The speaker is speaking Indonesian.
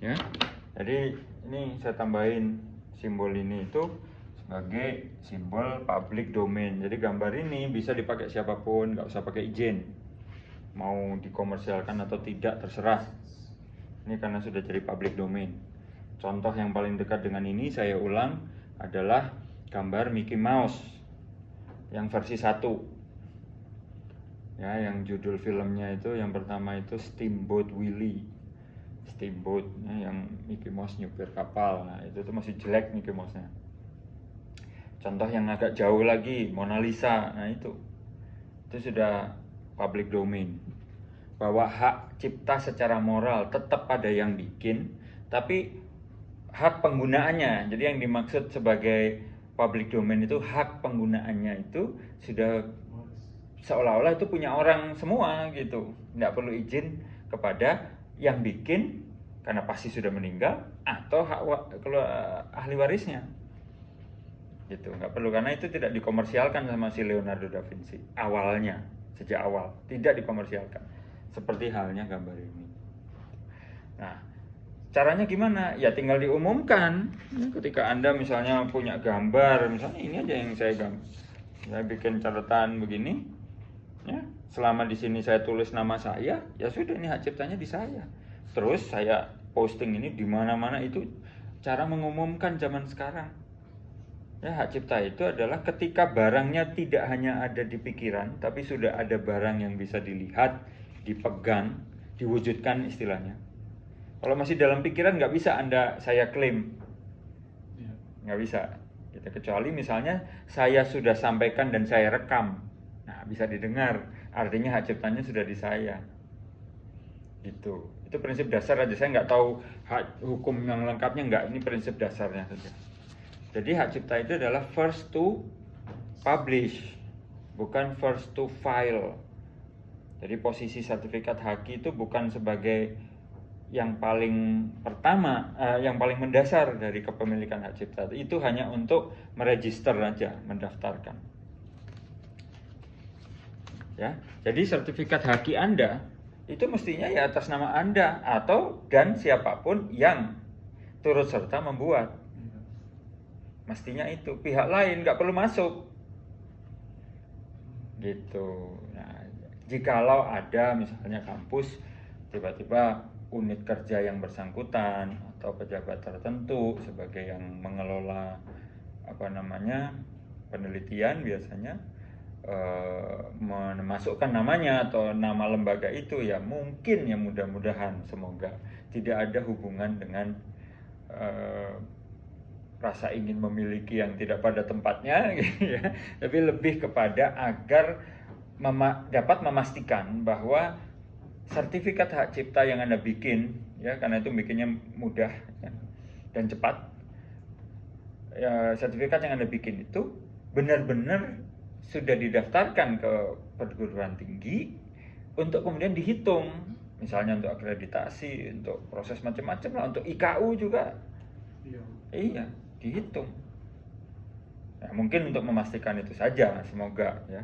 ya. Jadi ini saya tambahin simbol ini itu sebagai simbol public domain. Jadi gambar ini bisa dipakai siapapun, nggak usah pakai izin. Mau dikomersialkan atau tidak terserah. Ini karena sudah jadi public domain. Contoh yang paling dekat dengan ini saya ulang adalah gambar Mickey Mouse yang versi 1. Ya, yang judul filmnya itu yang pertama itu Steamboat Willie. Steamboat, ya, yang Mickey Mouse nyupir kapal. Nah, itu tuh masih jelek Mickey Mouse-nya. Contoh yang agak jauh lagi, Mona Lisa. Nah, itu sudah public domain. Bahwa hak cipta secara moral tetap pada yang bikin, tapi hak penggunaannya. Jadi yang dimaksud sebagai public domain itu hak penggunaannya itu sudah seolah-olah itu punya orang semua gitu. Nggak perlu izin kepada yang bikin karena pasti sudah meninggal atau ahli warisnya. Gitu, nggak perlu karena itu tidak dikomersialkan sama si Leonardo da Vinci awalnya, sejak awal tidak dikomersialkan. Seperti halnya gambar ini. Nah, caranya gimana? Ya tinggal diumumkan. Ketika Anda misalnya punya gambar, misalnya ini aja yang saya bikin catatan begini. Ya, selama di sini saya tulis nama saya, ya sudah ini hak ciptanya di saya. Terus saya posting ini di mana-mana. Itu cara mengumumkan zaman sekarang. Ya, hak cipta itu adalah ketika barangnya tidak hanya ada di pikiran, tapi sudah ada barang yang bisa dilihat, dipegang, diwujudkan istilahnya. Kalau masih dalam pikiran nggak bisa saya klaim, nggak bisa. Gitu. Kecuali misalnya saya sudah sampaikan dan saya rekam, nah bisa didengar, artinya hak ciptanya sudah di saya. Gitu. Itu prinsip dasar aja. Saya nggak tahu hak hukum yang lengkapnya nggak. Ini prinsip dasarnya saja. Jadi hak cipta itu adalah first to publish, bukan first to file. Jadi posisi sertifikat haki itu bukan sebagai yang paling pertama, yang paling mendasar dari kepemilikan hak cipta. Itu hanya untuk meregister aja, mendaftarkan. Ya, jadi sertifikat haki Anda itu mestinya ya atas nama Anda atau dan siapapun yang turut serta membuat. Mestinya itu, pihak lain nggak perlu masuk. Gitu. Nah, jikalau ada misalnya kampus tiba-tiba unit kerja yang bersangkutan atau pejabat tertentu sebagai yang mengelola penelitian biasanya memasukkan namanya atau nama lembaga itu, ya mungkin, ya mudah-mudahan semoga tidak ada hubungan dengan rasa ingin memiliki yang tidak pada tempatnya gitu ya. Tapi lebih kepada agar dapat memastikan bahwa sertifikat hak cipta yang Anda bikin, ya karena itu bikinnya mudah ya, dan cepat. Ya, sertifikat yang Anda bikin itu benar-benar sudah didaftarkan ke perguruan tinggi untuk kemudian dihitung, misalnya untuk akreditasi, untuk proses macam-macam lah, untuk IKU juga. Iya, dihitung. Nah, mungkin untuk memastikan itu saja, semoga ya.